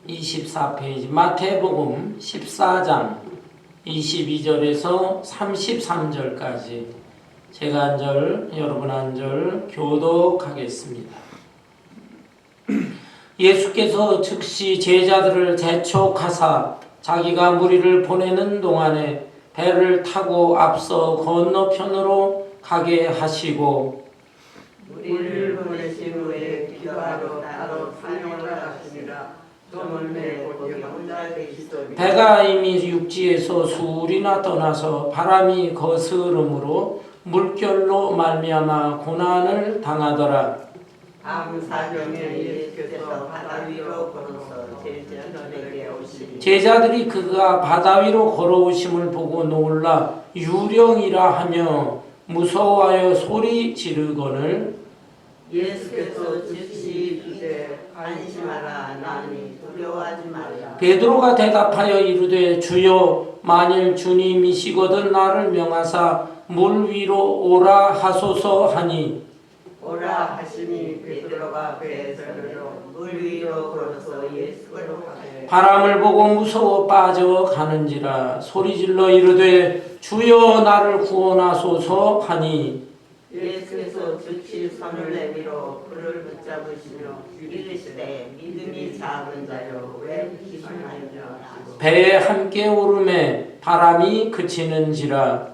24페이지 마태복음 14장 22절에서 33절까지 제가 한 절, 여러분 한 절 교독하겠습니다. 예수께서 즉시 제자들을 재촉하사 자기가 무리를 보내는 동안에 배를 타고 앞서 건너편으로 가게 하시고 무리를 보내신 후에 기도하러 따로 산역을 하시니라. 저물매 거기 혼자 계시더니 배가 이미 육지에서 수울이나 떠나서 바람이 거스름으로 물결로 말미암아 고난을 당하더라. 다음 사경에 예수께서 바다 위로 걸어서 제자들에게 오시니 제자들이 그가 바다 위로 걸어오심을 보고 놀라 유령이라 하며 무서워하여 소리 지르거늘 예수께서 즉시 이르되 안심하라. 나니 두려워하지 말라. 베드로가 대답하여 이르되 주여 만일 주님이시거든 나를 명하사 물 위로 오라 하소서 하니 오라 하시니 베드로가 배에서 내려 물 위로 걸어서 예수께로 가되 바람을 보고 무서워 빠져가는지라 소리질러 이르되 주여 나를 구원하소서 하니 예수께서 즉시 손을 내밀어 그를 붙잡으시며 이르시되 믿음이 작은 자여 왜 기만하였냐 하시고 배에 함께 오름에 바람이 그치는지라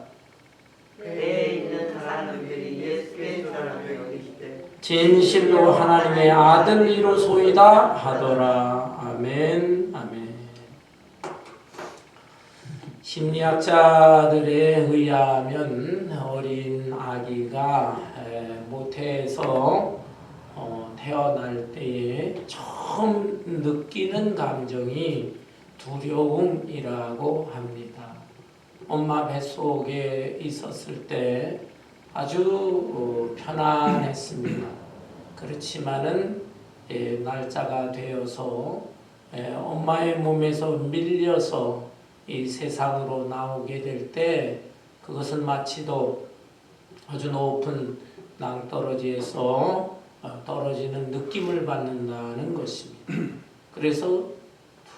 배에 있는 사람들이 예수의 사람을 여기시되 진실로 하나님의 아들이로소이다 하더라. 아멘. 아멘. 심리학자들에 의하면 어린 아기가 모태에서 태어날 때에 처음 느끼는 감정이 두려움이라고 합니다. 엄마 뱃속에 있었을 때 아주 편안했습니다. 그렇지만은 날짜가 되어서 엄마의 몸에서 밀려서 이 세상으로 나오게 될 때 그것은 마치도 아주 높은 낭떠러지에서 떨어지는 느낌을 받는다는 것입니다. 그래서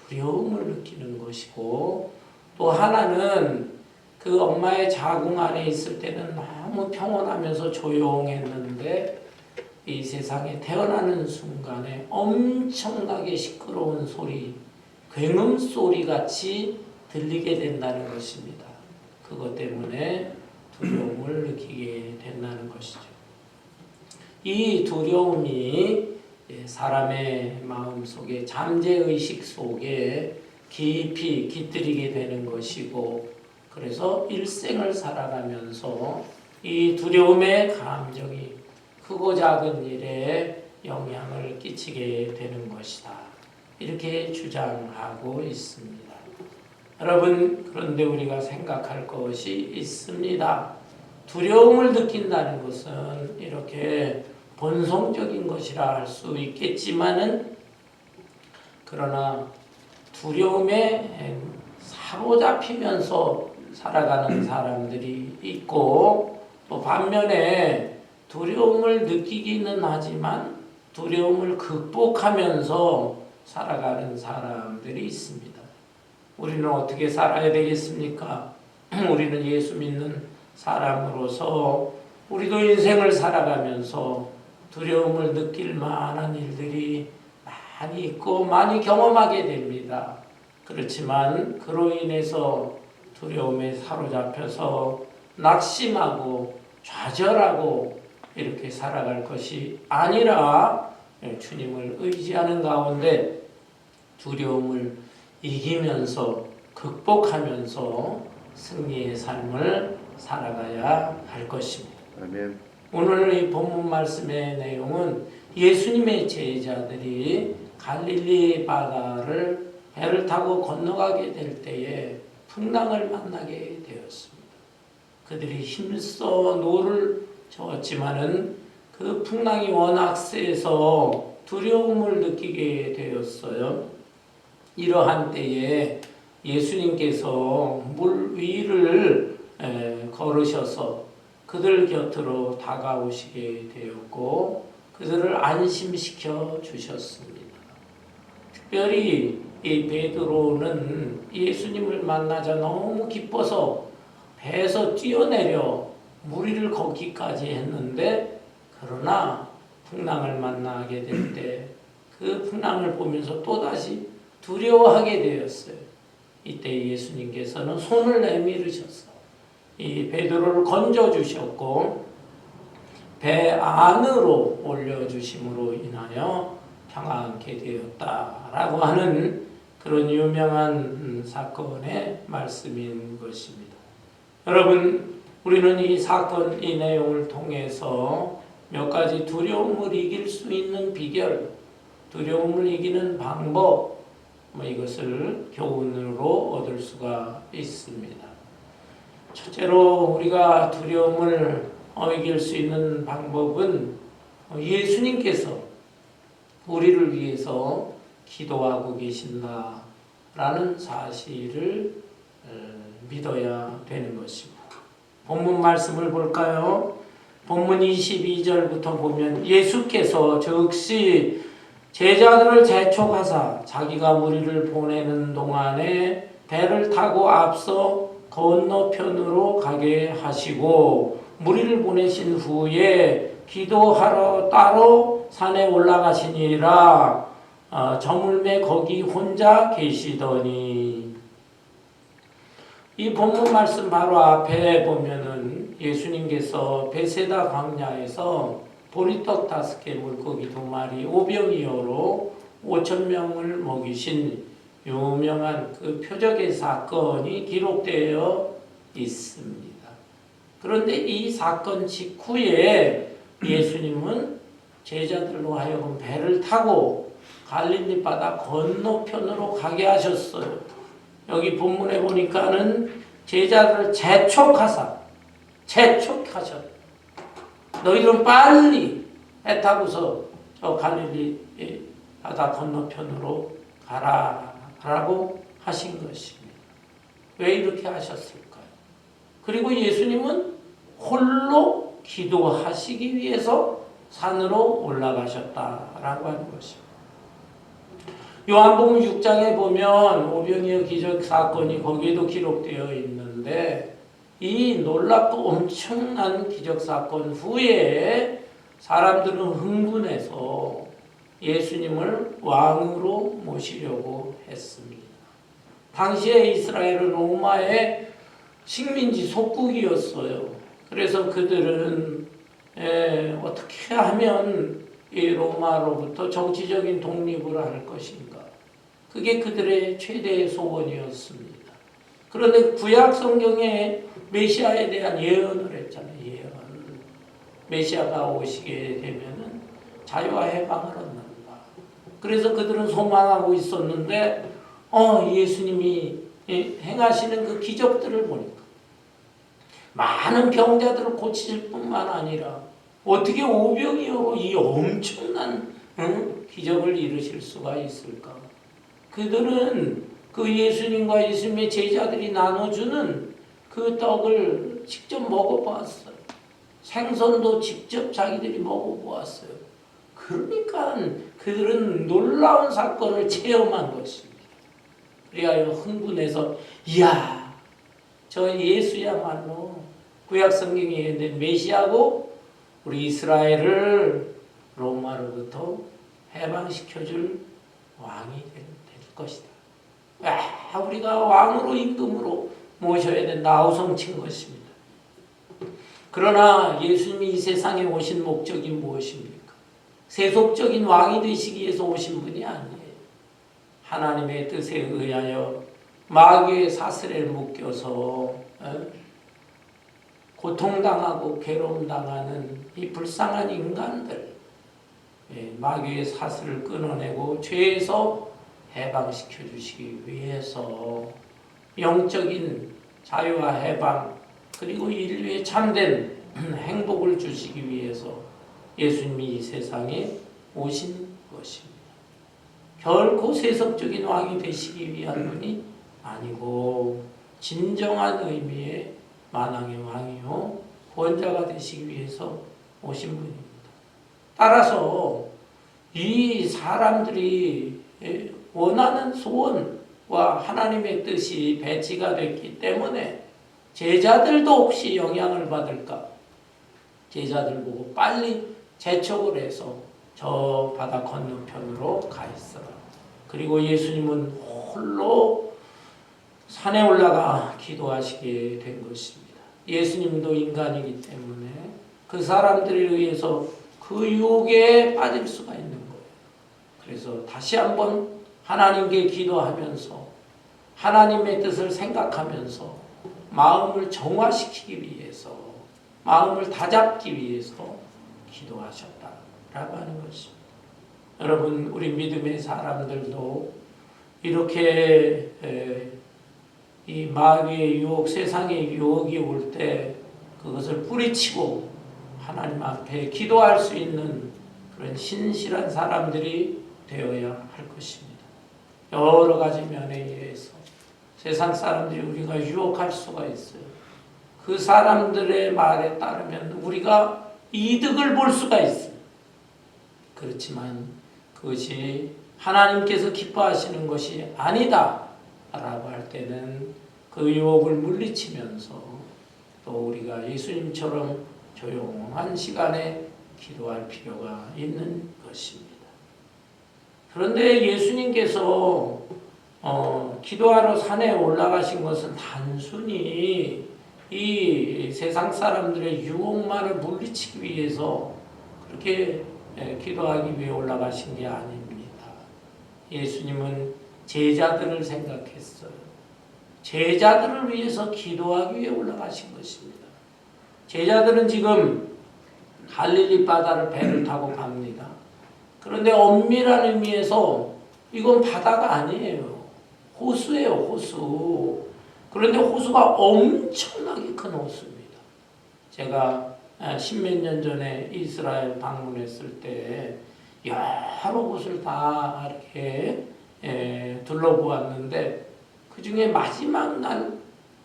두려움을 느끼는 것이고 또 하나는 그 엄마의 자궁 안에 있을 때는 너무 평온하면서 조용했는데 이 세상에 태어나는 순간에 엄청나게 시끄러운 소리, 굉음 소리 같이 들리게 된다는 것입니다. 그것 때문에 두려움을 느끼게 된다는 것이죠. 이 두려움이 사람의 마음속에 잠재의식 속에 깊이 깃들이게 되는 것이고 그래서 일생을 살아가면서 이 두려움의 감정이 크고 작은 일에 영향을 끼치게 되는 것이다. 이렇게 주장하고 있습니다. 여러분, 그런데 우리가 생각할 것이 있습니다. 두려움을 느낀다는 것은 이렇게 본성적인 것이라 할 수 있겠지만은 그러나 두려움에 사로잡히면서 살아가는 사람들이 있고 또 반면에 두려움을 느끼기는 하지만 두려움을 극복하면서 살아가는 사람들이 있습니다. 우리는 어떻게 살아야 되겠습니까? 우리는 예수 믿는 사람으로서 우리도 인생을 살아가면서 두려움을 느낄 만한 일들이 많이 있고 많이 경험하게 됩니다. 그렇지만 그로 인해서 두려움에 사로잡혀서 낙심하고 좌절하고 이렇게 살아갈 것이 아니라 주님을 의지하는 가운데 두려움을 이기면서 극복하면서 승리의 삶을 살아가야 할 것입니다. 아멘. 오늘 이 본문 말씀의 내용은 예수님의 제자들이 갈릴리 바다를 배를 타고 건너가게 될 때에 풍랑을 만나게 되었습니다. 그들이 힘써 노를 저었지만은 그 풍랑이 워낙 세서 두려움을 느끼게 되었어요. 이러한 때에 예수님께서 물 위를 걸으셔서 그들 곁으로 다가오시게 되었고 그들을 안심시켜 주셨습니다. 특별히 이 베드로는 예수님을 만나자 너무 기뻐서 배에서 뛰어내려 무리를 걷기까지 했는데, 그러나 풍랑을 만나게 될 때 그 풍랑을 보면서 또다시 두려워하게 되었어요. 이때 예수님께서는 손을 내밀으셔서 이 베드로를 건져주셨고 배 안으로 올려주심으로 인하여 평안케 되었다라고 하는 그런 유명한 사건의 말씀인 것입니다. 여러분, 우리는 이 사건, 이 내용을 통해서 몇 가지 두려움을 이길 수 있는 비결, 두려움을 이기는 방법, 이것을 교훈으로 얻을 수가 있습니다. 첫째로 우리가 두려움을 이길 수 있는 방법은 예수님께서 우리를 위해서 기도하고 계신다라는 사실을 믿어야 되는 것입니다. 본문 말씀을 볼까요? 본문 22절부터 보면 예수께서 즉시 제자들을 재촉하사 자기가 무리를 보내는 동안에 배를 타고 앞서 건너편으로 가게 하시고 무리를 보내신 후에 기도하러 따로 산에 올라가시니라. 저물매 거기 혼자 계시더니. 이 본문 말씀 바로 앞에 보면은 예수님께서 베세다 광야에서 보리떡 5개 물고기 2마리 오병이어로 5,000명을 먹이신 유명한 그 표적의 사건이 기록되어 있습니다. 그런데 이 사건 직후에 예수님은 제자들로 하여금 배를 타고 갈릴리 바다 건너편으로 가게 하셨어요. 여기 본문에 보니까는 제자들을 재촉하셨. 너희들은 빨리 배 타고서 저 갈릴리 바다 건너편으로 가라라고 하신 것입니다. 왜 이렇게 하셨을까요? 그리고 예수님은 홀로 기도하시기 위해서 산으로 올라가셨다라고 하는 것입니다. 요한복음 6장에 보면 오병이어 기적 사건이 거기에도 기록되어 있는데, 이 놀랍고 엄청난 기적 사건 후에 사람들은 흥분해서 예수님을 왕으로 모시려고 했습니다. 당시에 이스라엘은 로마의 식민지 속국이었어요. 그래서 그들은 어떻게 하면 이 로마로부터 정치적인 독립을 할 것인가, 그게 그들의 최대의 소원이었습니다. 그런데 구약 성경에 메시아에 대한 예언을 했잖아요. 예언. 메시아가 오시게 되면은 자유와 해방을 얻는다. 그래서 그들은 소망하고 있었는데 예수님이 행하시는 그 기적들을 보니까 많은 병자들을 고치실 뿐만 아니라 어떻게 오병이어로 이 엄청난 기적을 이루실 수가 있을까? 그들은 그 예수님과 예수님의 제자들이 나눠주는 그 떡을 직접 먹어보았어요. 생선도 직접 자기들이 먹어보았어요. 그러니까 그들은 놀라운 사건을 체험한 것입니다. 그래야 흥분해서 이야, 저 예수야말로 구약 성경에 있는 메시아고 우리 이스라엘을 로마로부터 해방시켜줄 왕이 될 것이다. 우리가 왕으로 임금으로 모셔야 된다 아우성친 것입니다. 그러나 예수님이 이 세상에 오신 목적이 무엇입니까? 세속적인 왕이 되시기 위해서 오신 분이 아니에요. 하나님의 뜻에 의하여 마귀의 사슬에 묶여서 고통당하고 괴로움당하는 이 불쌍한 인간들, 마귀의 사슬을 끊어내고 죄에서 해방시켜 주시기 위해서 영적인 자유와 해방, 그리고 인류의 참된 행복을 주시기 위해서 예수님이 이 세상에 오신 것입니다. 결코 세속적인 왕이 되시기 위한 분이 아니고 진정한 의미의 만왕의 왕이요 구원자가 되시기 위해서 오신 분입니다. 따라서 이 사람들이 원하는 소원과 하나님의 뜻이 배치가 됐기 때문에 제자들도 혹시 영향을 받을까? 제자들 보고 빨리 재촉을 해서 저 바다 건너편으로 가 있어라. 그리고 예수님은 홀로 산에 올라가 기도하시게 된 것입니다. 예수님도 인간이기 때문에 그 사람들에 의해서 그 유혹에 빠질 수가 있는 거예요. 그래서 다시 한번 하나님께 기도하면서 하나님의 뜻을 생각하면서 마음을 정화시키기 위해서, 마음을 다잡기 위해서 기도하셨다라고 하는 것입니다. 여러분, 우리 믿음의 사람들도 이렇게 이 마귀의 유혹, 세상의 유혹이 올 때 그것을 뿌리치고 하나님 앞에 기도할 수 있는 그런 신실한 사람들이 되어야 할 것입니다. 여러 가지 면에 의해서 세상 사람들이 우리가 유혹할 수가 있어요. 그 사람들의 말에 따르면 우리가 이득을 볼 수가 있어요. 그렇지만 그것이 하나님께서 기뻐하시는 것이 아니다 라고 할 때는 그 유혹을 물리치면서 또 우리가 예수님처럼 조용한 시간에 기도할 필요가 있는 것입니다. 그런데 예수님께서 기도하러 산에 올라가신 것은 단순히 이 세상 사람들의 유혹만을 물리치기 위해서 그렇게 기도하기 위해 올라가신 게 아닙니다. 예수님은 제자들을 생각했어요. 제자들을 위해서 기도하기 위해 올라가신 것입니다. 제자들은 지금 갈릴리 바다를 배를 타고 갑니다. 그런데 엄밀한 의미에서 이건 바다가 아니에요. 호수예요, 호수. 그런데 호수가 엄청나게 큰 호수입니다. 제가 십몇 년 전에 이스라엘 방문했을 때 여러 곳을 다 이렇게 둘러보았는데 그 중에 마지막 날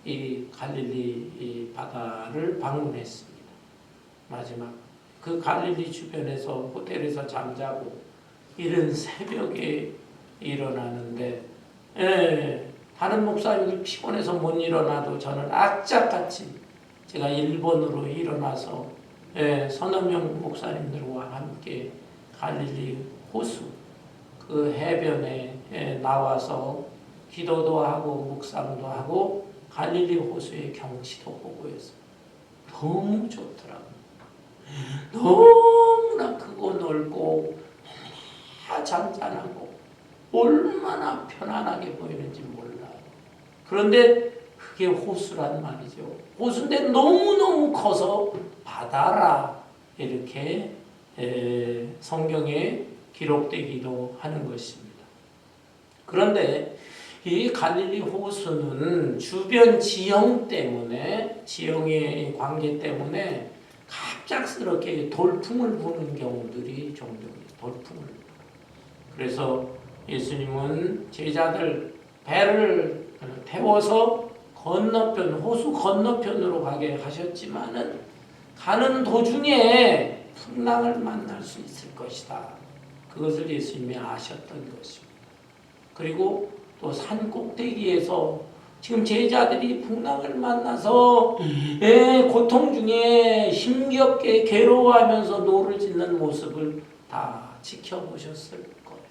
이 갈릴리 이 바다를 방문했습니다. 마지막 그 갈릴리 주변에서 호텔에서 잠자고 이른 새벽에 일어나는데 다른 목사님들 피곤해서 못 일어나도 저는 악착같이 제가 일본으로 일어나서 서너 명 목사님들과 함께 갈릴리 호수 그 해변에 나와서 기도도 하고 묵상도 하고 갈릴리 호수의 경치도 보고 해서 너무 좋더라고요. 너무나 크고 넓고 잔잔하고 얼마나 편안하게 보이는지 몰라요. 그런데 그게 호수란 말이죠. 호수인데 너무너무 커서 바다라 이렇게 성경에 기록되기도 하는 것입니다. 그런데 이 갈릴리 호수는 주변 지형 때문에, 지형의 관계 때문에 갑작스럽게 돌풍을 부는 경우들이 종종 돌풍을. 그래서 예수님은 제자들 배를 태워서 건너편, 호수 건너편으로 가게 하셨지만은 가는 도중에 풍랑을 만날 수 있을 것이다. 그것을 예수님이 아셨던 것입니다. 그리고 또 산 꼭대기에서 지금 제자들이 풍랑을 만나서 고통 중에 힘겹게 괴로워하면서 노를 짓는 모습을 다 지켜보셨을 거예요.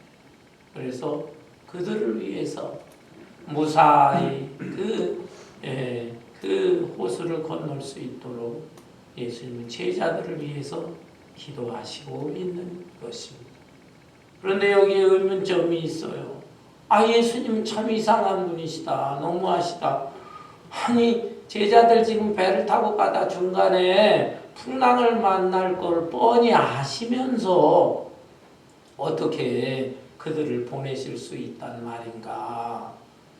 그래서 그들을 위해서 무사히 그 호수를 건널 수 있도록 예수님은 제자들을 위해서 기도하시고 있는 것입니다. 그런데 여기에 의문점이 있어요. 예수님 참 이상한 분이시다. 너무하시다. 아니 제자들 지금 배를 타고 가다 중간에 풍랑을 만날 걸 뻔히 아시면서 어떻게 그들을 보내실 수 있단 말인가.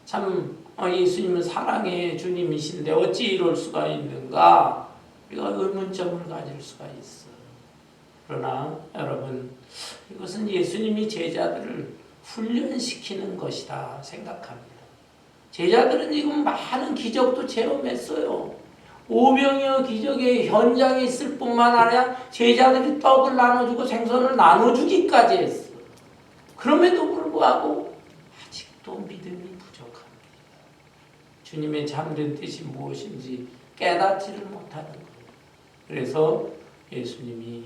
참 예수님은 사랑의 주님이신데 어찌 이럴 수가 있는가. 우리가 의문점을 가질 수가 있어요. 그러나 여러분 이것은 예수님이 제자들을 훈련시키는 것이다 생각합니다. 제자들은 지금 많은 기적도 체험했어요. 오병이어 기적의 현장에 있을 뿐만 아니라 제자들이 떡을 나눠주고 생선을 나눠주기까지 했어요. 그럼에도 불구하고 주님의 참된 뜻이 무엇인지 깨닫지를 못하는 거예요. 그래서 예수님이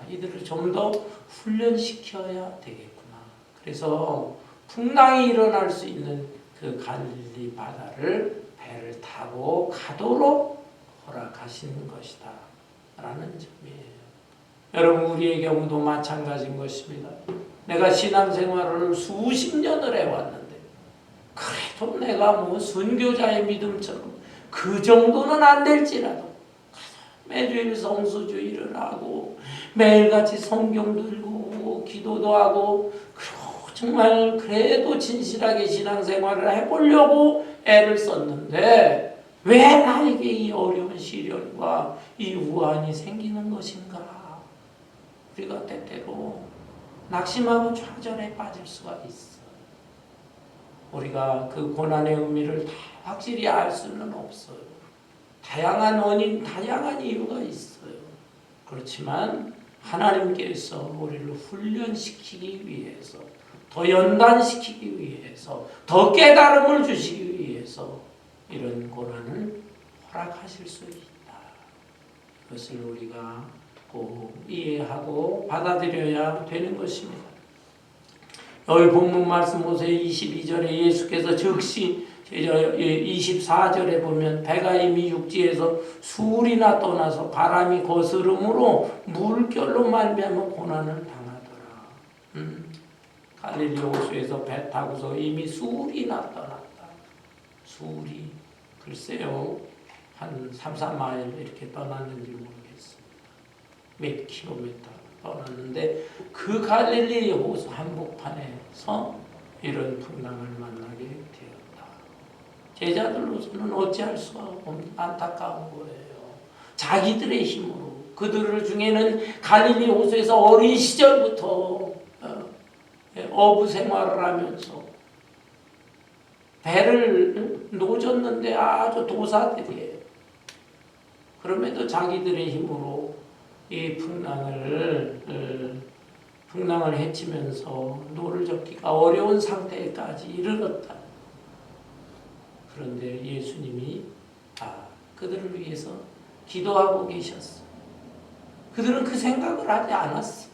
이들을 좀 더 훈련시켜야 되겠구나. 그래서 풍랑이 일어날 수 있는 그 갈릴리 바다를 배를 타고 가도록 허락하시는 것이다 라는 점이에요. 여러분, 우리의 경우도 마찬가지인 것입니다. 내가 신앙생활을 수십 년을 해왔는데 그래도 내가 뭐 순교자의 믿음처럼 그 정도는 안 될지라도 매주일 성수주의를 하고 매일같이 성경 들고 기도도 하고 그리고 정말 그래도 진실하게 신앙생활을 해보려고 애를 썼는데 왜 나에게 이 어려운 시련과 이 우환이 생기는 것인가? 우리가 때때로 낙심하고 좌절에 빠질 수가 있어. 우리가 그 고난의 의미를 다 확실히 알 수는 없어요. 다양한 원인, 다양한 이유가 있어요. 그렇지만 하나님께서 우리를 훈련시키기 위해서, 더 연단시키기 위해서, 더 깨달음을 주시기 위해서 이런 고난을 허락하실 수 있다. 그것을 우리가 꼭 이해하고 받아들여야 되는 것입니다. 여기 본문 말씀 보세요. 22절에 예수께서 즉시 24절에 보면 배가 이미 육지에서 수울이나 떠나서 바람이 거스름으로 물결로 말미암아 고난을 당하더라. 갈릴리 호수에서 배 타고서 이미 수울이나 떠났다. 수울이 글쎄요 한 3, 4마일 이렇게 떠났는지 모르겠습니다. 몇 킬로미터 떠났는데 그 갈릴리 호수 한복판에서 이런 풍랑을 만나게 되었다. 제자들로서는 어찌할 수가 없는 안타까운 거예요. 자기들의 힘으로 그들 중에는 갈릴리 호수에서 어린 시절부터 어부 생활을 하면서 배를 놓쳤는데 아주 도사들이에요. 그럼에도 자기들의 힘으로 이 풍랑을 헤치면서 노를 젓기가 어려운 상태까지 이르렀다. 그런데 예수님이 그들을 위해서 기도하고 계셨어. 그들은 그 생각을 하지 않았어.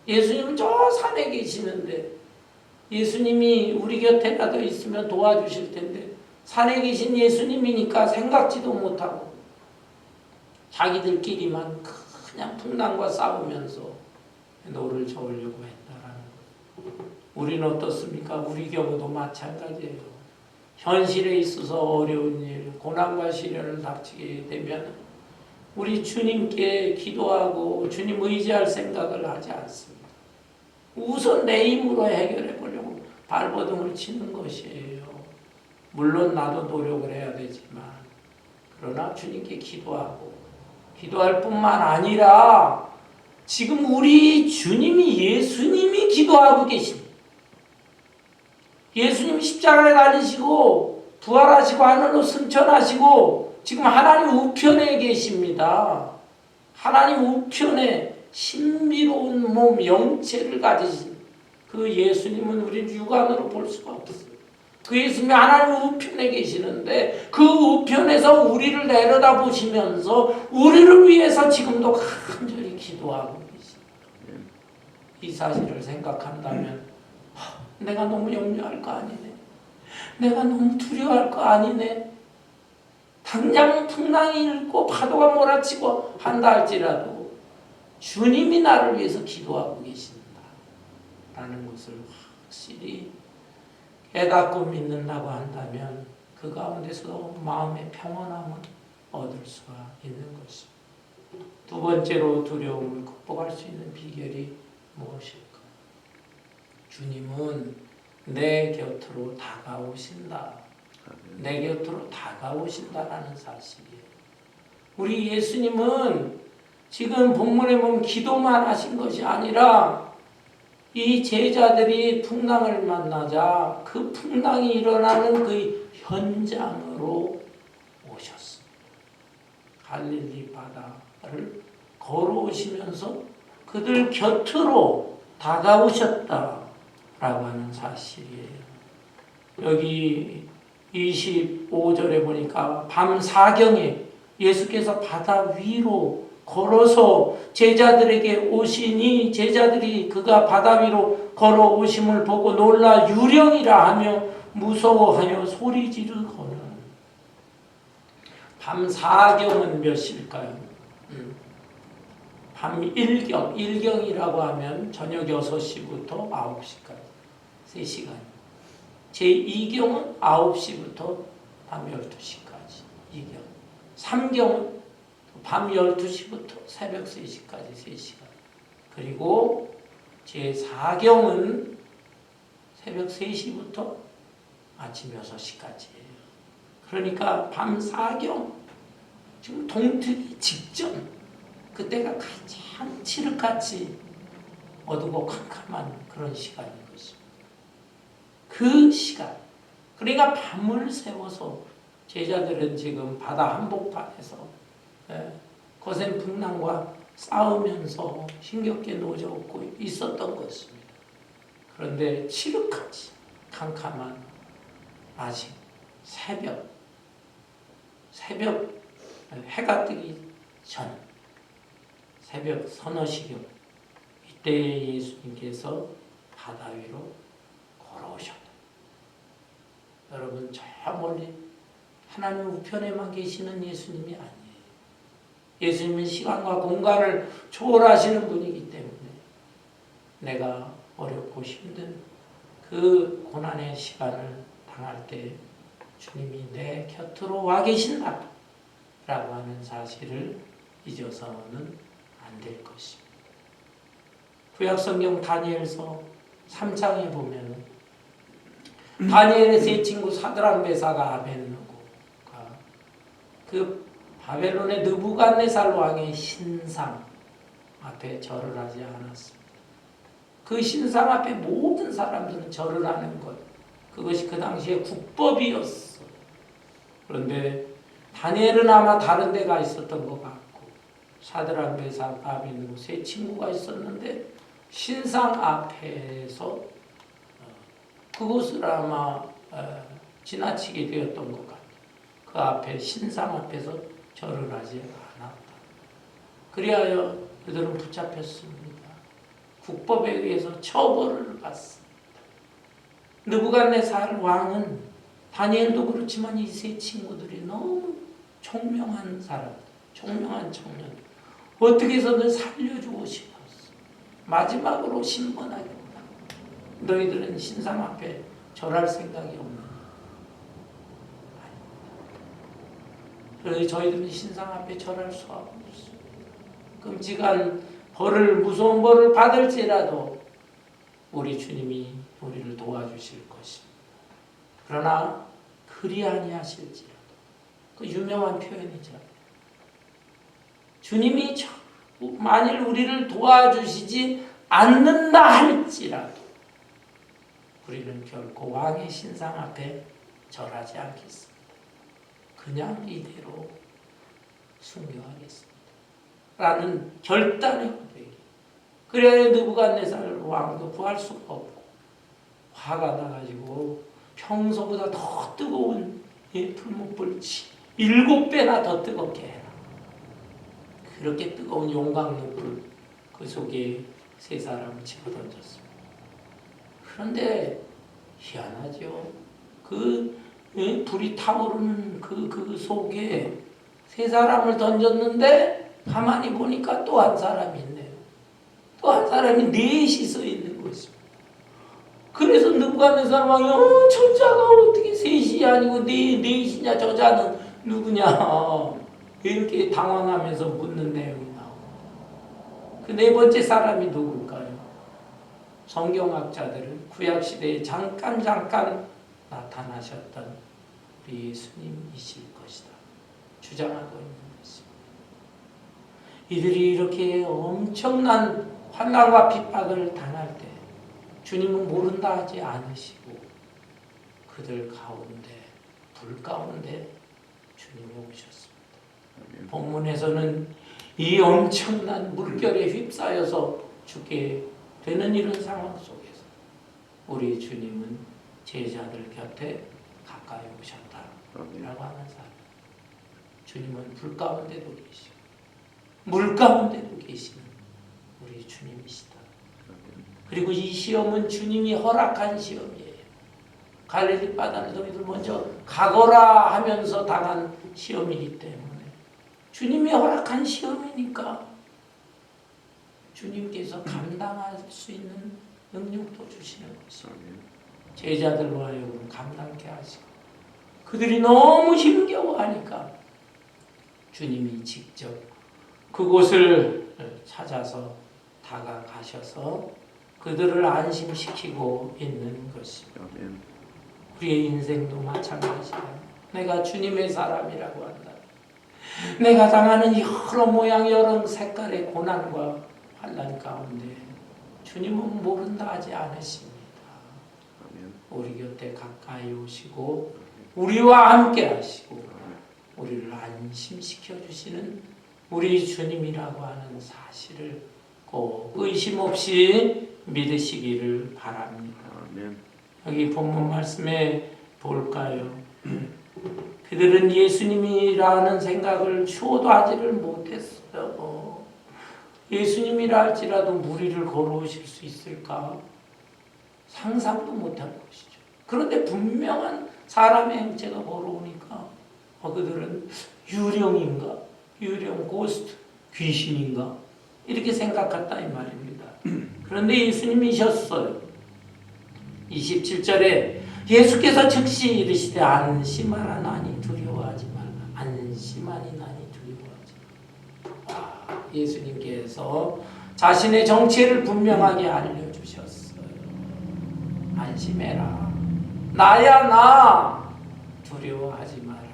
예수님은 저 산에 계시는데 예수님이 우리 곁에라도 있으면 도와주실 텐데 산에 계신 예수님이니까 생각지도 못하고 자기들끼리만 그냥 풍랑과 싸우면서 노를 저으려고 했다라는 거예요. 우리는 어떻습니까? 우리 경우도 마찬가지예요. 현실에 있어서 어려운 일, 고난과 시련을 닥치게 되면 우리 주님께 기도하고 주님 의지할 생각을 하지 않습니다. 우선 내 힘으로 해결해 보려고 발버둥을 치는 것이에요. 물론 나도 노력을 해야 되지만 그러나 주님께 기도할 뿐만 아니라 지금 우리 주님이 예수님이 기도하고 계십니다. 예수님 십자가에 달리시고 부활하시고 하늘로 승천하시고 지금 하나님 우편에 계십니다. 하나님 우편에 신비로운 몸, 영체를 가지신 그 예수님은 우리는 육안으로 볼 수가 없어요. 그 예수님이 하나님 우편에 계시는데 그 우편에서 우리를 내려다보시면서 우리를 위해서 지금도 간절히 기도하고 계십니다. 이 사실을 생각한다면 내가 너무 염려할 거 아니네. 내가 너무 두려워할 거 아니네. 당장 풍랑이 일고 파도가 몰아치고 한다 할지라도 주님이 나를 위해서 기도하고 계신다 라는 것을 확실히 깨닫고 믿는다고 한다면 그 가운데서도 마음의 평온함을 얻을 수가 있는 것입니다. 두 번째로 두려움을 극복할 수 있는 비결이 무엇일까? 주님은 내 곁으로 다가오신다. 내 곁으로 다가오신다라는 사실이에요. 우리 예수님은 지금 본문에 보면 기도만 하신 것이 아니라 이 제자들이 풍랑을 만나자 그 풍랑이 일어나는 그 현장으로 오셨습니다. 갈릴리 바다를 걸어오시면서 그들 곁으로 다가오셨다라고 하는 사실이에요. 여기 25절에 보니까 밤 사경에 예수께서 바다 위로 걸어서 제자들에게 오시니 제자들이 그가 바다 위로 걸어오심을 보고 놀라 유령이라 하며 무서워하여 소리 지르거늘. 밤 사경은 몇 시일까요? 밤 1경, 1경이라고 하면 저녁 6시부터 9시까지 3시간. 제2경은 9시부터 밤 12시까지 2경. 3경은 밤 12시부터 새벽 3시까지 3시간. 그리고 제4경은 새벽 3시부터 아침 6시까지예요. 그러니까 밤 4경, 지금 동트기 직전, 그때가 가장 칠흑같이 어두고 캄캄한 그런 시간인 것입니다. 그 시간, 그러니까 밤을 새워서 제자들은 지금 바다 한복판에서 거센풍랑과 싸우면서 힘겹게 노져오고 있었던 것입니다. 그런데 칠흑같이 캄캄한 아침 새벽 해가 뜨기 전 새벽 서너 시경, 이때 예수님께서 바다 위로 걸어오셨다. 여러분, 저 멀리 하나님 우편에만 계시는 예수님이 아니에요. 예수님은 시간과 공간을 초월하시는 분이기 때문에 내가 어렵고 힘든 그 고난의 시간을 당할 때 주님이 내 곁으로 와 계신다 라고 하는 사실을 잊어서는 안 될 것입니다. 구약성경 다니엘서 3장에 보면 다니엘의 세 친구 사드락 메사가 아벳느고가 그 바벨론의 느부갓네살 왕의 신상 앞에 절을 하지 않았습니다. 그 신상 앞에 모든 사람들은 절을 하는 것, 그것이 그 당시에 국법이었어. 그런데 다니엘은 아마 다른 데가 있었던 것 같고 사드락 메삭 아벳느고 세 친구가 있었는데 신상 앞에서 그것을 아마 지나치게 되었던 것 같아요. 그 앞에 신상 앞에서 절을 하지 않았다. 그리하여 그들은 붙잡혔습니다. 국법에 의해서 처벌을 받습니다. 느부갓네살 왕은 다니엘도 그렇지만 이 세 친구들이 너무 총명한 사람, 총명한 청년, 어떻게 해서든 살려주고 싶었어. 마지막으로 신문하겠다. 너희들은 신상 앞에 절할 생각이 없느냐? 그래서 저희들은 신상 앞에 절할 수가 없습니다. 끔찍한 벌을, 무서운 벌을 받을지라도 우리 주님이 우리를 도와주실 것입니다. 그러나 그리 아니하실지라도, 그 유명한 표현이죠. 주님이 만일 우리를 도와주시지 않는다 할지라도 우리는 결코 왕의 신상 앞에 절하지 않겠습니다. 그냥 이대로 순교하겠습니다. 라는 결단의 고백이. 그래야 느부갓네살 왕도 구할 수가 없고 화가 나가지고 평소보다 더 뜨거운 풀무불 7배나 더 뜨겁게 해라. 그렇게 뜨거운 용광로 불 그 속에 세 사람을 집어던졌습니다. 그런데 희한하죠. 그 불이 타오르는 그 속에 세 사람을 던졌는데 가만히 보니까 또 한 사람이 있네요. 또 한 사람이 넷이서 있는 것입니다. 그래서 느부갓네살 왕이 저자가 어떻게 셋이 아니고 넷이냐, 저자는 누구냐 이렇게 당황하면서 묻는 내용이 나옵니다. 그 네 번째 사람이 누굴까요? 성경학자들은 구약시대에 잠깐 나타나셨던 우리 예수님이실 것이다 주장하고 있는 것입니다. 이들이 이렇게 엄청난 환난과 핍박을 당할 때 주님은 모른다 하지 않으시고 그들 가운데, 불 가운데 주님이 오셨습니다. 본문에서는 이 엄청난 물결에 휩싸여서 죽게 되는 이런 상황 속에서 우리 주님은 제자들 곁에 가까이 오셨다라고 아멘. 하는 사람. 주님은 불 가운데도 계시고 물 가운데도 계시는 우리 주님이시다. 그리고 이 시험은 주님이 허락한 시험이에요. 갈릴리 바다를 너희들 먼저 가거라 하면서 당한 시험이기 때문에 주님이 허락한 시험이니까 주님께서 감당할 수 있는 능력도 주시는 것입니다. 제자들로 하여금 감당케 하시고 그들이 너무 힘겨워하니까 주님이 직접 그곳을 찾아서 다가가셔서 그들을 안심시키고 있는 것입니다. 우리의 인생도 마찬가지예요. 내가 주님의 사람이라고 한다. 내가 당하는 여러 모양 여러 색깔의 고난과 환난 가운데 주님은 모른다 하지 않으십니다. 우리 곁에 가까이 오시고 우리와 함께 하시고 우리를 안심시켜 주시는 우리 주님이라고 하는 사실을 꼭 의심 없이 믿으시기를 바랍니다. 여기 본문 말씀에 볼까요? 그들은 예수님이라는 생각을 추호도 하지를 못했어요. 예수님이라 할지라도 무리를 걸어오실 수 있을까? 상상도 못할 것이죠. 그런데 분명한 사람의 형체가 걸어오니까 그들은 유령인가? 유령, 고스트, 귀신인가? 이렇게 생각했다 이 말입니다. 그런데 예수님이셨어요. 27절에 예수께서 즉시 이르시되 안심하라 나니 두려워하지 말라. 안심하니 나니 두려워하지 말라. 예수님께서 자신의 정체를 분명하게 알려주셨어요. 안심해라. 나야 나. 두려워하지 말아라.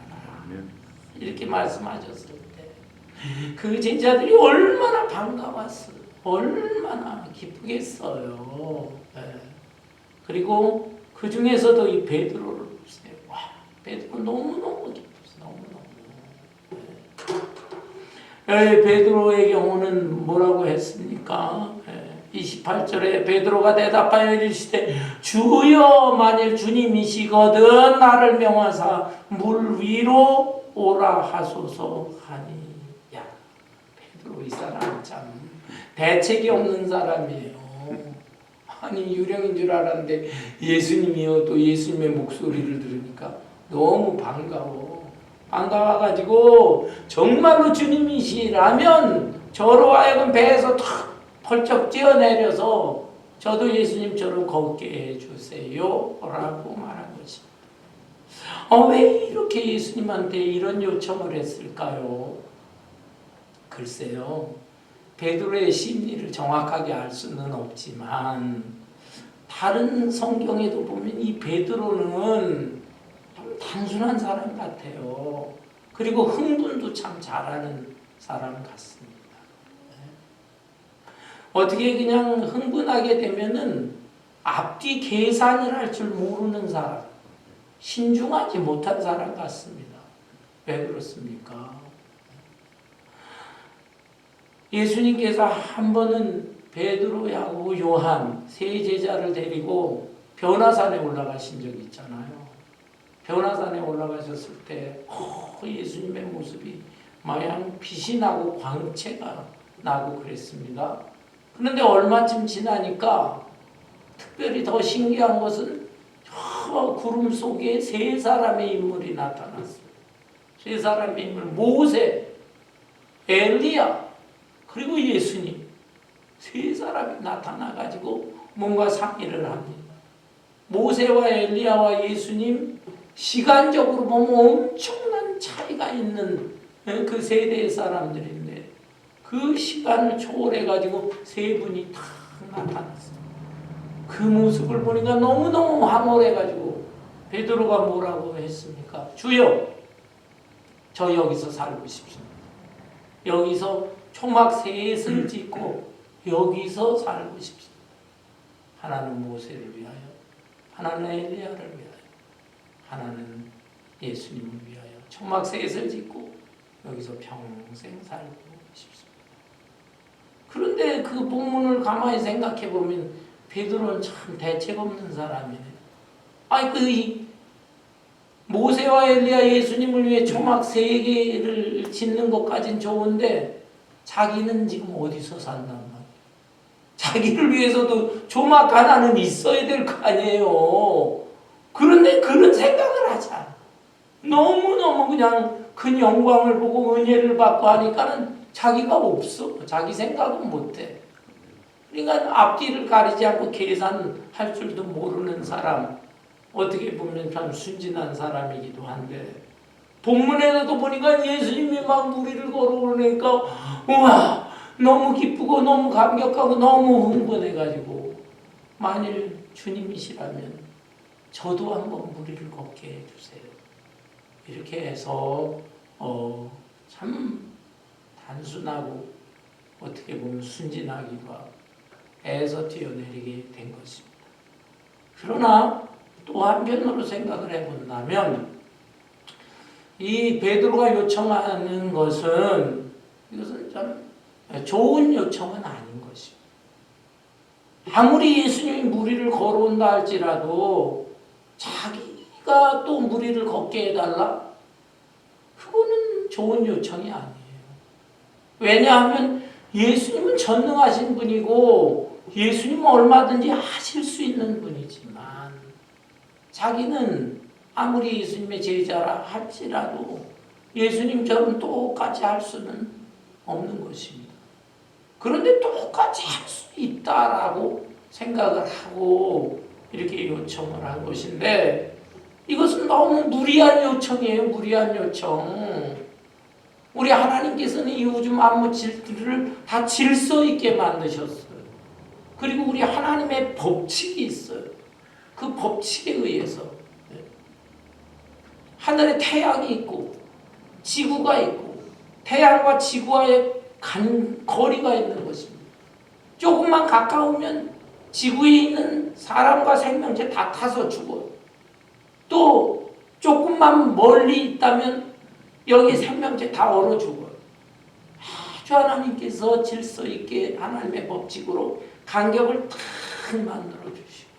이렇게 말씀하셨을 때 그 제자들이 얼마나 반가웠어요. 얼마나 기쁘겠어요. 그리고 그 중에서도 이 베드로를 보세요. 와, 베드로 너무너무 기뻤어요. 너무너무. 베드로의 경우는 뭐라고 했습니까? 28절에 베드로가 대답하여 이르시되 주여 만일 주님이시거든 나를 명하사 물 위로 오라 하소서 하니. 야, 베드로 이 사람 참 대책이 없는 사람이에요. 아니 유령인 줄 알았는데 예수님이요 또 예수님의 목소리를 들으니까 너무 반가워. 반가워가지고 정말로 주님이시라면 저로 하여금 배에서 탁 펄쩍 뛰어내려서 저도 예수님처럼 걷게 해주세요 라고 말한 것입니다. 왜 이렇게 예수님한테 이런 요청을 했을까요? 글쎄요. 베드로의 심리를 정확하게 알 수는 없지만 다른 성경에도 보면 이 베드로는 좀 단순한 사람 같아요. 그리고 흥분도 참 잘하는 사람 같습니다. 어떻게 그냥 흥분하게 되면은 앞뒤 계산을 할 줄 모르는 사람, 신중하지 못한 사람 같습니다. 왜 그렇습니까? 예수님께서 한 번은 베드로하고 요한 세 제자를 데리고 변화산에 올라가신 적이 있잖아요. 변화산에 올라가셨을 때 예수님의 모습이 마냥 빛이 나고 광채가 나고 그랬습니다. 그런데 얼마쯤 지나니까 특별히 더 신기한 것은 저 구름 속에 세 사람의 인물이 나타났어요. 세 사람의 인물, 모세, 엘리야, 그리고 예수님. 세 사람이 나타나가지고 뭔가 상의를 합니다. 모세와 엘리야와 예수님 시간적으로 보면 엄청난 차이가 있는 그 세대의 사람들인데 그 시간을 초월해가지고 세 분이 탁 나타났어요. 그 모습을 보니까 너무너무 황홀해가지고 베드로가 뭐라고 했습니까? 주여, 저 여기서 살고 싶습니다. 여기서 초막 셋을 짓고 여기서 살고 싶습니다. 하나는 모세를 위하여, 하나는 엘리야를 위하여, 하나는 예수님을 위하여 초막 셋을 짓고 여기서 평생 살고 싶습니다. 그런데 그 본문을 가만히 생각해 보면 베드로는 참 대책 없는 사람이네. 아니 모세와 엘리야 예수님을 위해 초막 3개를 짓는 것까진 좋은데 자기는 지금 어디서 산단 말이에요. 자기를 위해서도 조막 하나는 있어야 될 거 아니에요. 그런데 그런 생각을 하지 않아. 너무너무 그냥 큰 영광을 보고 은혜를 받고 하니까는 자기가 없어. 자기 생각은 못해. 그러니까 앞뒤를 가리지 않고 계산할 줄도 모르는 사람, 어떻게 보면 참 순진한 사람이기도 한데, 본문에도 보니까 예수님이 막 무리를 걸어오니까 우와 너무 기쁘고 너무 감격하고 너무 흥분해가지고, 만일 주님이시라면 저도 한번 무리를 걷게 해주세요. 이렇게 해서 참 단순하고 어떻게 보면 순진하기가 애에서 뛰어내리게 된 것입니다. 그러나 또 한편으로 생각을 해본다면 이 베드로가 요청하는 것은 이것은 참 좋은 요청은 아닌 것입니다. 아무리 예수님이 무리를 걸어온다 할지라도 자기가 또 무리를 걷게 해달라? 그거는 좋은 요청이 아니에요. 왜냐하면 예수님은 전능하신 분이고 예수님은 얼마든지 하실 수 있는 분이지만 자기는 아무리 예수님의 제자라 할지라도 예수님처럼 똑같이 할 수는 없는 것입니다. 그런데 똑같이 할 수 있다라고 생각을 하고 이렇게 요청을 한 것인데 이것은 너무 무리한 요청이에요. 무리한 요청. 우리 하나님께서는 이 우주 만물 질들을 다 질서 있게 만드셨어요. 그리고 우리 하나님의 법칙이 있어요. 그 법칙에 의해서 하늘에 태양이 있고 지구가 있고 태양과 지구와의 거리가 있는 것입니다. 조금만 가까우면 지구에 있는 사람과 생명체 다 타서 죽어요. 또 조금만 멀리 있다면 여기 생명체 다 얼어 죽어요. 아주 하나님께서 질서 있게 하나님의 법칙으로 간격을 딱 만들어 주시고,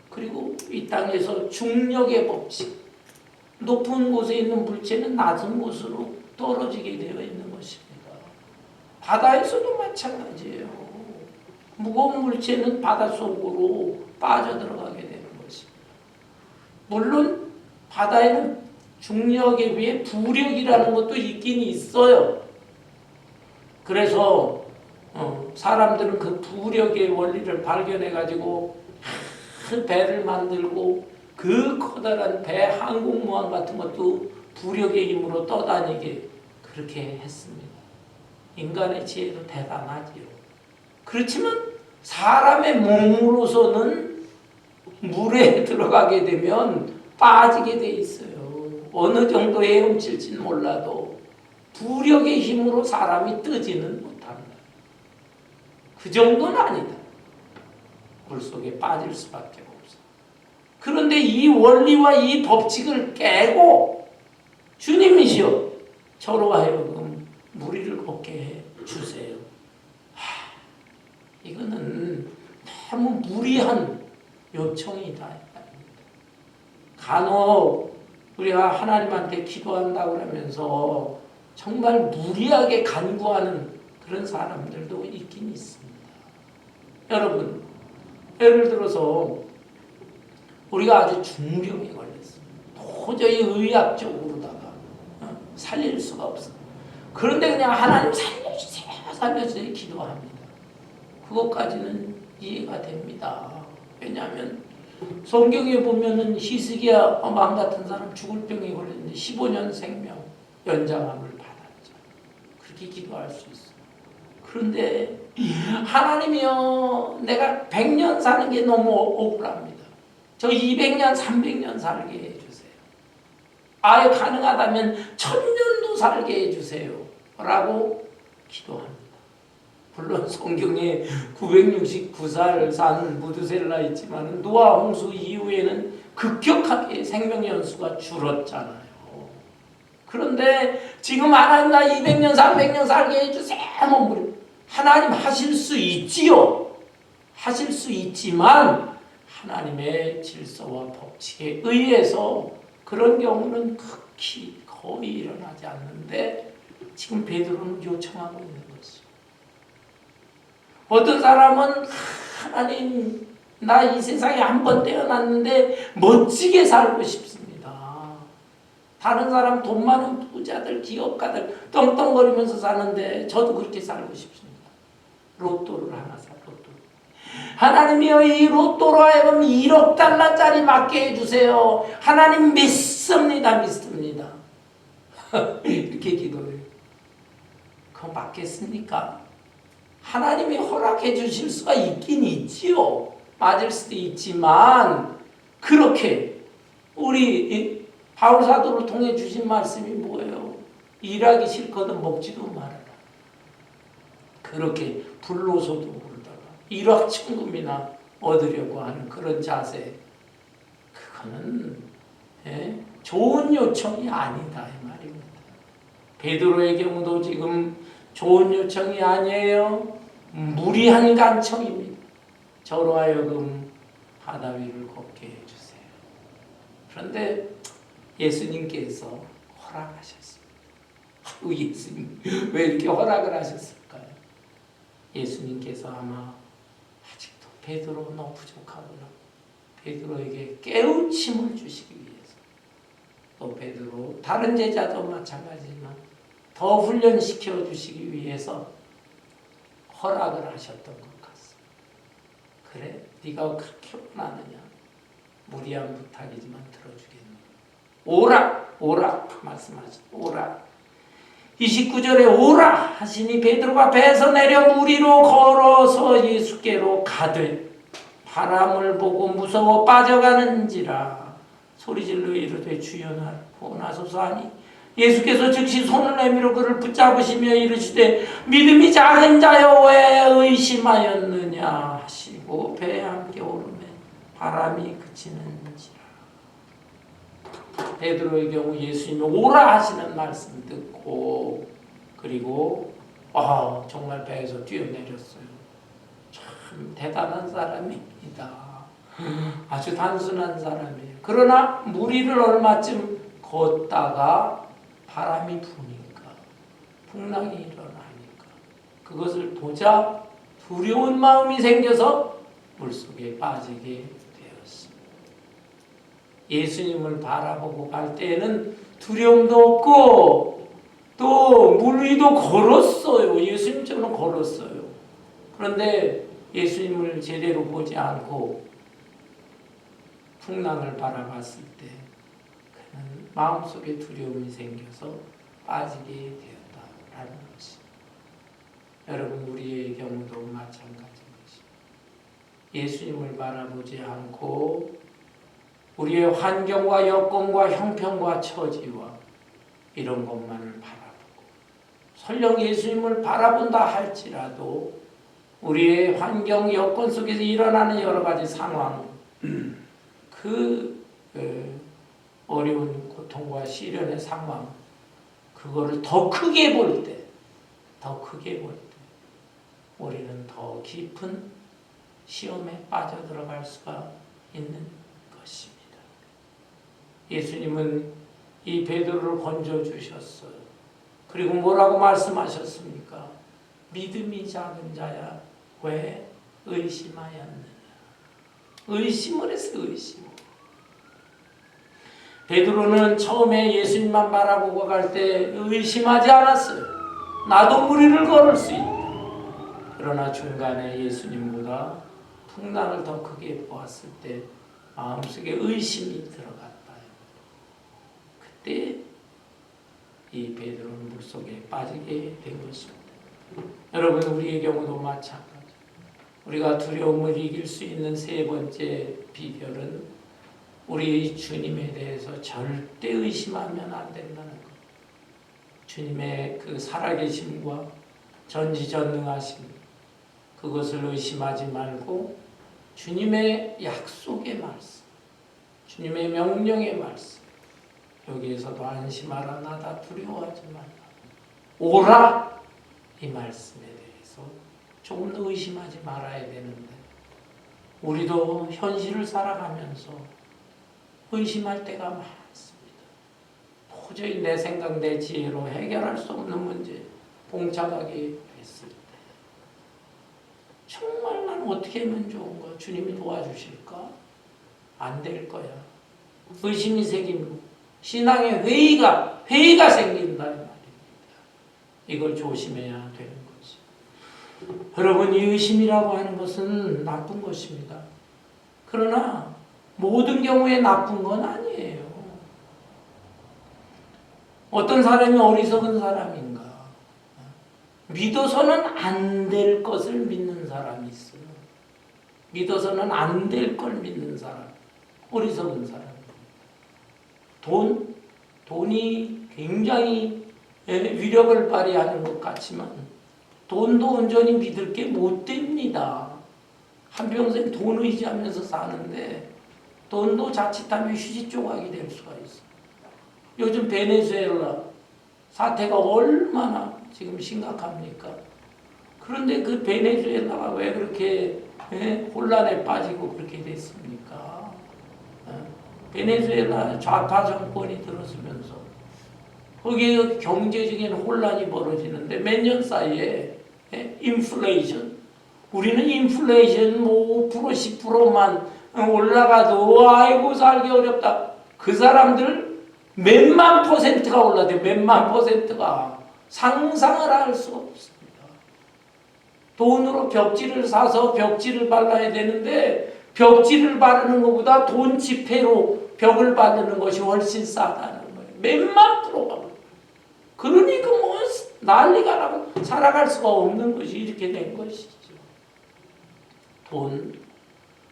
그리고 이 땅에서 중력의 법칙, 높은 곳에 있는 물체는 낮은 곳으로 떨어지게 되어 있는 것입니다. 바다에서도 마찬가지예요. 무거운 물체는 바닷속으로 빠져들어가게 되는 것입니다. 물론 바다에는 중력에 비해 부력이라는 것도 있긴 있어요. 그래서 사람들은 그 부력의 원리를 발견해가지고 큰 배를 만들고 그 커다란 배 항공모함 같은 것도 부력의 힘으로 떠다니게 그렇게 했습니다. 인간의 지혜도 대단하지요. 그렇지만 사람의 몸으로서는 물에 들어가게 되면 빠지게 돼 있어요. 어느 정도 헤엄칠지는 몰라도 부력의 힘으로 사람이 뜨지는 못합니다. 그 정도는 아니다. 물속에 빠질 수밖에 없어. 그런데 이 원리와 이 법칙을 깨고 주님이시여 저로 하여금 무리를 걷게 해 주세요. 이거는 너무 무리한 요청이다. 간혹 우리가 하나님한테 기도한다고 하면서 정말 무리하게 간구하는 그런 사람들도 있긴 있습니다. 여러분, 예를 들어서 우리가 아주 중병에 걸렸습니다. 도저히 의학적으로다가 살릴 수가 없어요. 그런데 그냥 하나님 살려주세요, 살려주세요 기도합니다. 그것까지는 이해가 됩니다. 왜냐하면 성경에 보면은 히스기야 왕 같은 사람 죽을 병에 걸렸는데 15년 생명 연장함을 받았죠. 그렇게 기도할 수 있어요. 그런데 하나님이여 내가 100년 사는 게 너무 억울합니다. 저 200년 300년 살게 해주세요. 아예 가능하다면 1000년도 살게 해주세요 라고 기도합니다. 물론 성경에 969살 산 무드셀라 있지만 노아 홍수 이후에는 급격하게 생명 연수가 줄었잖아요. 그런데 지금 하나님 나 200년 300년 살게 해주세요. 하나님 하실 수 있지요. 하실 수 있지만 하나님의 질서와 법칙에 의해서 그런 경우는 극히 거의 일어나지 않는데 지금 베드로는 요청하고 있는 것이죠. 어떤 사람은 하나님, 나 이 세상에 한 번 태어났는데 멋지게 살고 싶습니다. 다른 사람 돈 많은 부자들, 기업가들 떵떵거리면서 사는데 저도 그렇게 살고 싶습니다. 로또를 하나 사, 로또. 하나님이여, 이 로또로 하여금 1억 달러짜리 맞게 해주세요. 하나님 믿습니다. 이렇게 기도해요. 그거 맞겠습니까? 하나님이 허락해 주실 수가 있긴 있지요. 맞을 수도 있지만 그렇게 우리 바울 사도를 통해 주신 말씀이 뭐예요? 일하기 싫거든 먹지도 말아라. 그렇게 불로소도 모르다가 일확천금이나 얻으려고 하는 그런 자세, 그거는 좋은 요청이 아니다 이 말입니다. 베드로의 경우도 지금 좋은 요청이 아니에요. 무리한 간청입니다. 저로 하여금 바다 위를 걷게 해주세요. 그런데 예수님께서 허락하셨습니다. 예수님 왜 이렇게 허락을 하셨을까요? 예수님께서 아마 아직도 베드로 너 부족하구나, 베드로에게 깨우침을 주시기 위해서, 또 베드로 다른 제자도 마찬가지지만 더 훈련시켜 주시기 위해서 허락을 하셨던 것 같습니다. 그래, 네가 그렇게 원하느냐, 무리한 부탁이지만 들어주겠네. 오라 말씀하셨. 오라. 29절에 오라 하시니 베드로가 배에서 내려 무리로 걸어서 예수께로 가되 바람을 보고 무서워 빠져가는지라 소리질러 이르되 주여 나를 구원하소서 하니 예수께서 즉시 손을 내밀어 그를 붙잡으시며 이르시되 믿음이 작은 자여 왜 의심하였느냐 하시고 배에 함께 오르매 바람이 그치는지라. 베드로의 경우 예수님이 오라 하시는 말씀 듣고 그리고 정말 배에서 뛰어내렸어요. 참 대단한 사람입니다. 아주 단순한 사람이에요. 그러나 무리를 얼마쯤 걷다가 바람이 부니까, 풍랑이 일어나니까 그것을 보자 두려운 마음이 생겨서 물속에 빠지게 되었습니다. 예수님을 바라보고 갈 때에는 두려움도 없고 또 물 위도 걸었어요. 예수님처럼 걸었어요. 그런데 예수님을 제대로 보지 않고 풍랑을 바라봤을 때 그는 마음속에 두려움이 생겨서 빠지게 되었다라는 것입니다. 여러분, 우리의 경우도 마찬가지인 것입니다. 예수님을 바라보지 않고 우리의 환경과 여건과 형편과 처지와 이런 것만을 바라보고 설령 예수님을 바라본다 할지라도 우리의 환경, 여건 속에서 일어나는 여러 가지 상황, 그 어려운 고통과 시련의 상황, 그거를 더 크게 볼 때, 우리는 더 깊은 시험에 빠져들어갈 수가 있는 것입니다. 예수님은 이 베드로를 건져주셨어요. 그리고 뭐라고 말씀하셨습니까? 믿음이 작은 자야 왜 의심하였느냐. 의심을 했어요. 의심. 베드로는 처음에 예수님만 바라보고 갈 때 의심하지 않았어요. 나도 무리를 걸을 수 있다. 그러나 중간에 예수님보다 풍랑을 더 크게 보았을 때 마음속에 의심이 들어갔다. 그때 이 베드로는 물속에 빠지게 된 것입니다. 여러분, 우리의 경우도 마찬가지. 우리가 두려움을 이길 수 있는 세 번째 비결은 우리 주님에 대해서 절대 의심하면 안 된다는 것. 주님의 그 살아계심과 전지전능하심, 그것을 의심하지 말고 주님의 약속의 말씀, 주님의 명령의 말씀, 여기에서도 안심하라, 나다 두려워하지 말라, 오라, 이 말씀에 대해서 조금 더 의심하지 말아야 되는데 우리도 현실을 살아가면서 의심할 때가 많습니다. 도저히 내 생각, 내 지혜로 해결할 수 없는 문제 봉착하게 됐을 때 정말 난 어떻게 하면 좋은가? 주님이 도와주실까? 안 될 거야. 의심이 생기고 신앙의 회의가 생긴다 이 말입니다. 이걸 조심해야 되는 거지. 여러분, 이 의심이라고 하는 것은 나쁜 것입니다. 그러나 모든 경우에 나쁜 건 아니에요. 어떤 사람이 어리석은 사람인가? 믿어서는 안 될 것을 믿는 사람이 있어요. 믿어서는 안 될 걸 믿는 사람. 어리석은 사람. 돈이 굉장히 위력을 발휘하는 것 같지만 돈도 온전히 믿을 게 못 됩니다. 한평생 돈 의지하면서 사는데 돈도 자칫하면 휴지 조각이 될 수가 있어요. 요즘 베네수엘라 사태가 얼마나 지금 심각합니까? 그런데 그 베네수엘라가 왜 그렇게 혼란에 빠지고 그렇게 됐습니까? 베네수엘라 좌파 정권이 들어서면서 거기에 경제적인 혼란이 벌어지는데 몇 년 사이에 인플레이션, 우리는 인플레이션 뭐 5% 10%만 올라가도 아이고 살기 어렵다. 그 사람들 몇만 %가 올라대. 몇만 %가 상상을 할 수가 없습니다. 돈으로 벽지를 사서 벽지를 발라야 되는데 벽지를 바르는 것보다 돈 지폐로 벽을 바르는 것이 훨씬 싸다는 거예요. 몇만 %가. 그러니까 뭐 난리가 나고 살아갈 수가 없는 것이 이렇게 된 것이죠.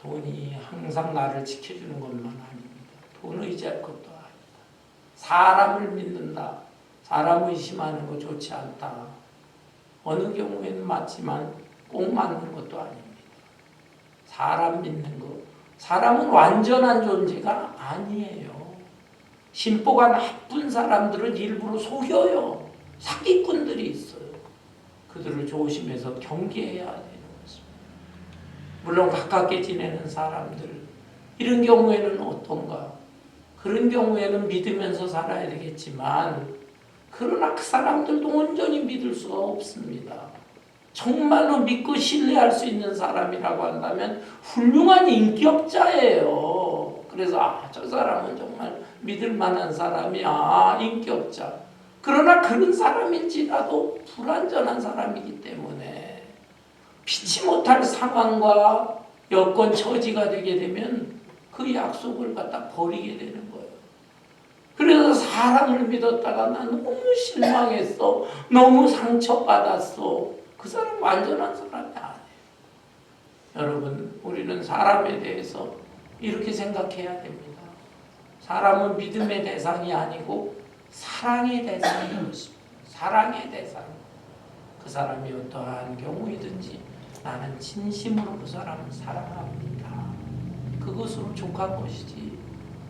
돈이 항상 나를 지켜주는 것만 아닙니다. 돈 의지할 것도 아니다. 사람을 믿는다. 사람 의심하는 거 좋지 않다. 어느 경우에는 맞지만 꼭 맞는 것도 아닙니다. 사람 믿는 거. 사람은 완전한 존재가 아니에요. 심보가 나쁜 사람들은 일부러 속여요. 사기꾼들이 있어요. 그들을 조심해서 경계해야 되는 것입니다. 물론 가깝게 지내는 사람들, 이런 경우에는 어떤가? 그런 경우에는 믿으면서 살아야 되겠지만 그러나 그 사람들도 온전히 믿을 수가 없습니다. 정말로 믿고 신뢰할 수 있는 사람이라고 한다면 훌륭한 인격자예요. 그래서 저 사람은 정말 믿을 만한 사람이야. 인격자. 그러나 그런 사람일지라도 불완전한 사람이기 때문에 피치 못할 상황과 여건 처지가 되게 되면 그 약속을 갖다 버리게 되는 거예요. 그래서 사람을 믿었다가 나 너무 실망했어. 너무 상처받았어. 그 사람 완전한 사람이 아니에요. 여러분, 우리는 사람에 대해서 이렇게 생각해야 됩니다. 사람은 믿음의 대상이 아니고 사랑의 대상인 것입니다. 사랑의 대상. 그 사람이 어떠한 경우이든지 나는 진심으로 그 사람을 사랑합니다. 그것으로 족한 것이지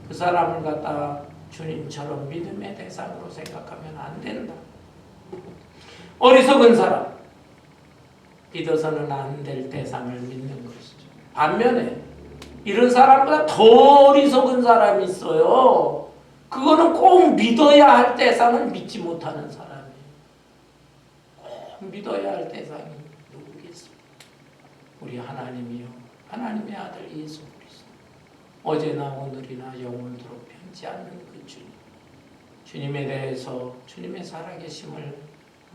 그 사람을 갖다 주님처럼 믿음의 대상으로 생각하면 안 된다. 어리석은 사람. 믿어서는 안 될 대상을 믿는 것이죠. 반면에 이런 사람보다 더 어리석은 사람이 있어요. 그거는 꼭 믿어야 할 대상을 믿지 못하는 사람이에요. 꼭 믿어야 할 대상이 누구겠습니까? 우리 하나님이요. 하나님의 아들 예수 그리스도. 어제나 오늘이나 영원토록 변치 않는 그 주님. 주님에 대해서 주님의 살아계심을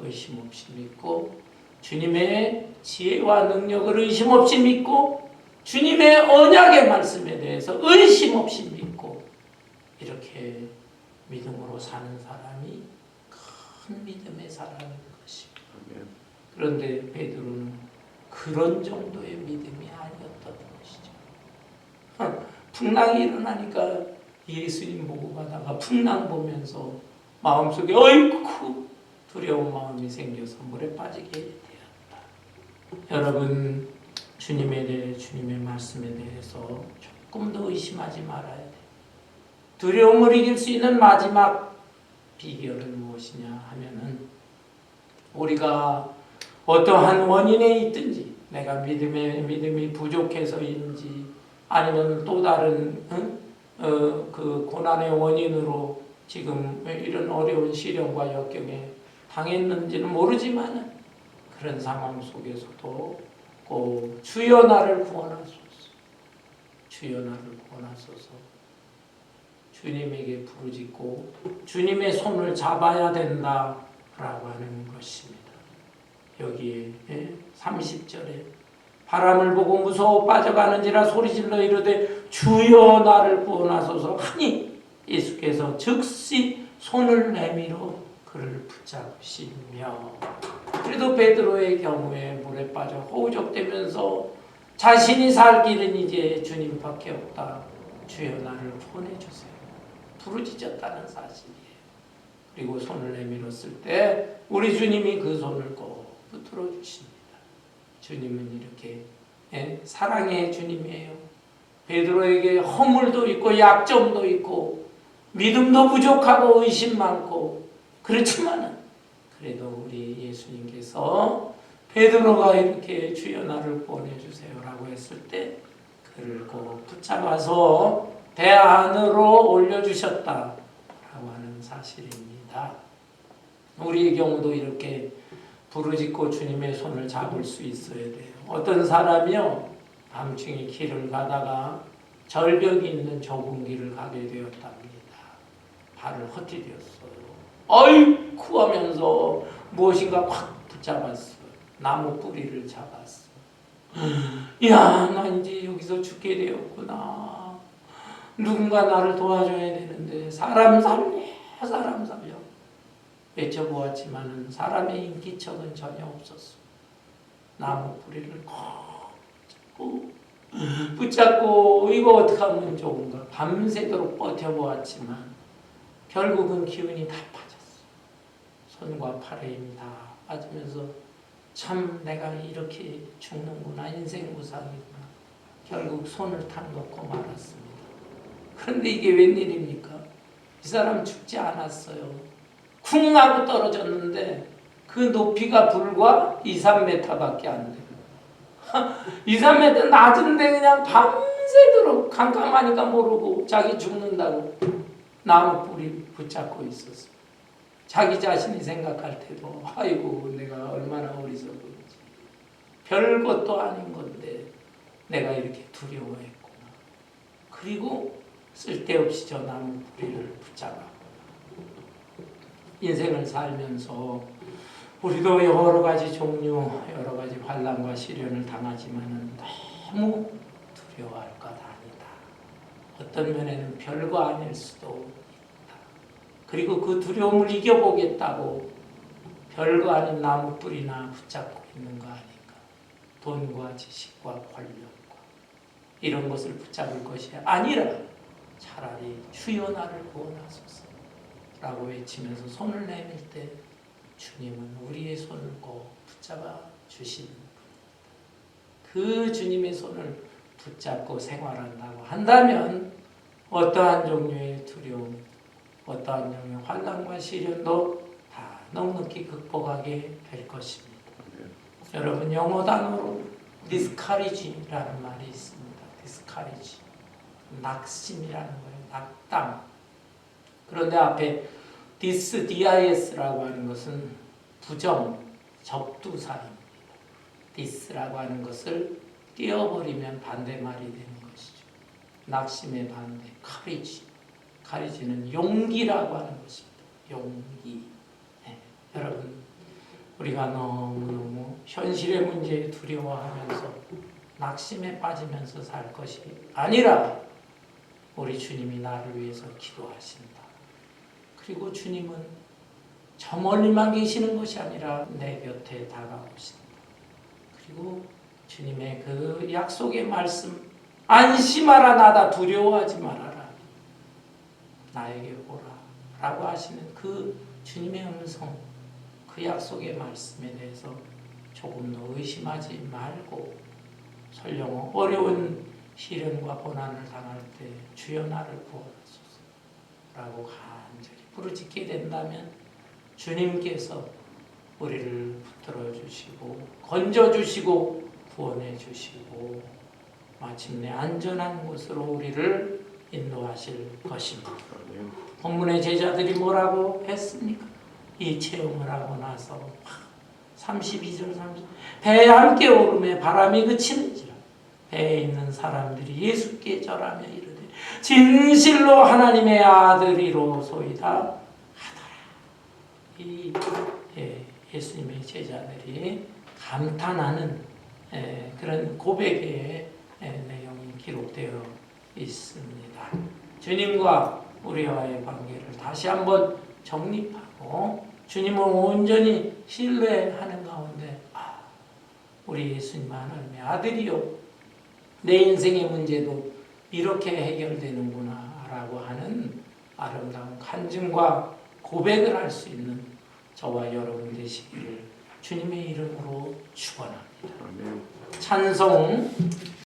의심 없이 믿고 주님의 지혜와 능력을 의심 없이 믿고 주님의 언약의 말씀에 대해서 의심 없이 믿고 이렇게 믿음으로 사는 사람이 큰 믿음의 사람인 것입니다. 그런데 베드로는 그런 정도의 믿음이 아니었던 것이죠. 풍랑이 일어나니까 예수님 보고 가다가 풍랑 보면서 마음속에 어이쿠 두려운 마음이 생겨서 물에 빠지게 되었다. 여러분, 주님에 대해 주님의 말씀에 대해서 조금 더 의심하지 말아야 돼요. 두려움을 이길 수 있는 마지막 비결은 무엇이냐 하면은 우리가 어떠한 원인에 있든지 내가 믿음이 부족해서인지 아니면 또 다른 그 고난의 원인으로 지금 이런 어려운 시련과 역경에 당했는지는 모르지만 그런 상황 속에서도 꼭 주여 나를 구원하소서, 주여 나를 구원하소서, 주님에게 부르짖고 주님의 손을 잡아야 된다라고 하는 것입니다. 여기에 30절에 바람을 보고 무서워 빠져가는지라 소리질러 이르되 주여 나를 구원하소서 하니 예수께서 즉시 손을 내밀어 그를 붙잡으시며, 그래도 베드로의 경우에 물에 빠져 허우적대면서 자신이 살 길은 이제 주님밖에 없다, 주여 나를 구원해주세요, 부르짖었다는 사실이에요. 그리고 손을 내밀었을 때 우리 주님이 그 손을 꼭 붙들어 주십니다. 주님은 이렇게 사랑의 주님이에요. 베드로에게 허물도 있고 약점도 있고 믿음도 부족하고 의심 많고, 그렇지만은 그래도 우리 예수님께서 베드로가 이렇게 주여 나를 구원해 주세요라고 했을 때 그를 꼭 붙잡아서 배 안으로 올려주셨다라고 하는 사실입니다. 우리의 경우도 이렇게 부르짖고 주님의 손을 잡을 수 있어야 돼요. 어떤 사람이요, 밤중에 길을 가다가 절벽이 있는 좁은 길을 가게 되었답니다. 발을 헛디뎠어요. 어이쿠 하면서 무엇인가 확 붙잡았어요. 나무 뿌리를 잡았어요. 야, 나 이제 여기서 죽게 되었구나. 누군가 나를 도와줘야 되는데 사람 살려, 사람 살려 외쳐보았지만은 사람의 인기척은 전혀 없었어. 나무 뿌리를 붙잡고 이거 어떻게 하면 좋은가 밤새도록 버텨보았지만 결국은 기운이 다 빠졌어. 손과 팔에 힘이 다 빠지면서 참 내가 이렇게 죽는구나, 인생 무상이구나. 결국 손을 탁 놓고 말았습니다. 그런데 이게 웬일입니까? 이 사람 죽지 않았어요. 쿵 하고 떨어졌는데 그 높이가 불과 2-3m밖에 안 돼요. 2-3m 낮은데 그냥 밤새도록 깜깜하니까 모르고 자기 죽는다고 나무 뿌리 붙잡고 있었어요. 자기 자신이 생각할 때도 아이고 내가 얼마나 어리석은지, 별것도 아닌 건데 내가 이렇게 두려워했구나. 그리고 쓸데없이 저 나무 뿌리를 붙잡았구나. 인생을 살면서 우리도 여러 가지 종류, 여러 가지 환난과 시련을 당하지만은 너무 두려워할 것 아니다. 어떤 면에는 별거 아닐 수도 있다. 그리고 그 두려움을 이겨보겠다고 별거 아닌 나무 뿌리나 붙잡고 있는 거 아닌가. 돈과 지식과 권력과 이런 것을 붙잡을 것이 아니라 차라리 주여 나를 구원하소서 라고 외치면서 손을 내밀 때 주님은 우리의 손을 꼭 붙잡아 주시는 분입니다. 그 주님의 손을 붙잡고 생활한다고 한다면 어떠한 종류의 두려움, 어떠한 종류의 환난과 시련도 다 넉넉히 극복하게 될 것입니다. 여러분, 영어 단어로 discourage라는 말이 있습니다. discourage, 낙심이라는 거예요. 낙담. 그런데 앞에 dis라고 하는 것은 부정, 접두사입니다. dis라고 하는 것을 띄어버리면 반대말이 되는 것이죠. 낙심의 반대, courage. courage는 용기라고 하는 것입니다. 용기. 네. 여러분, 우리가 너무너무 현실의 문제에 두려워하면서 낙심에 빠지면서 살 것이 아니라 우리 주님이 나를 위해서 기도하신다. 그리고 주님은 저 멀리만 계시는 것이 아니라 내 곁에 다가오신다. 그리고 주님의 그 약속의 말씀, 안심하라 나다, 두려워하지 말아라, 나에게 오라 라고 하시는 그 주님의 음성, 그 약속의 말씀에 대해서 조금 더 의심하지 말고 설령 어려운 시련과 고난을 당할 때 주여 나를 구원하소서 라고 간절히 부르짖게 된다면 주님께서 우리를 붙들어 주시고 건져 주시고 구원해 주시고 마침내 안전한 곳으로 우리를 인도하실 것입니다. 아멘. 본문의 제자들이 뭐라고 했습니까? 이 체험을 하고 나서 32절 30 배에 함께 오름에 바람이 그치는지라 배에 있는 사람들이 예수께 절하며 이르되 진실로 하나님의 아들이로소이다 하더라. 이 예수님의 제자들이 감탄하는 그런 고백의 내용이 기록되어 있습니다. 주님과 우리와의 관계를 다시 한번 정립하고 주님을 온전히 신뢰하는 가운데 우리 예수님 하나님의 아들이요 내 인생의 문제도 이렇게 해결되는구나 라고 하는 아름다운 간증과 고백을 할 수 있는 저와 여러분 되시기를 주님의 이름으로 축원합니다. 아멘. 찬송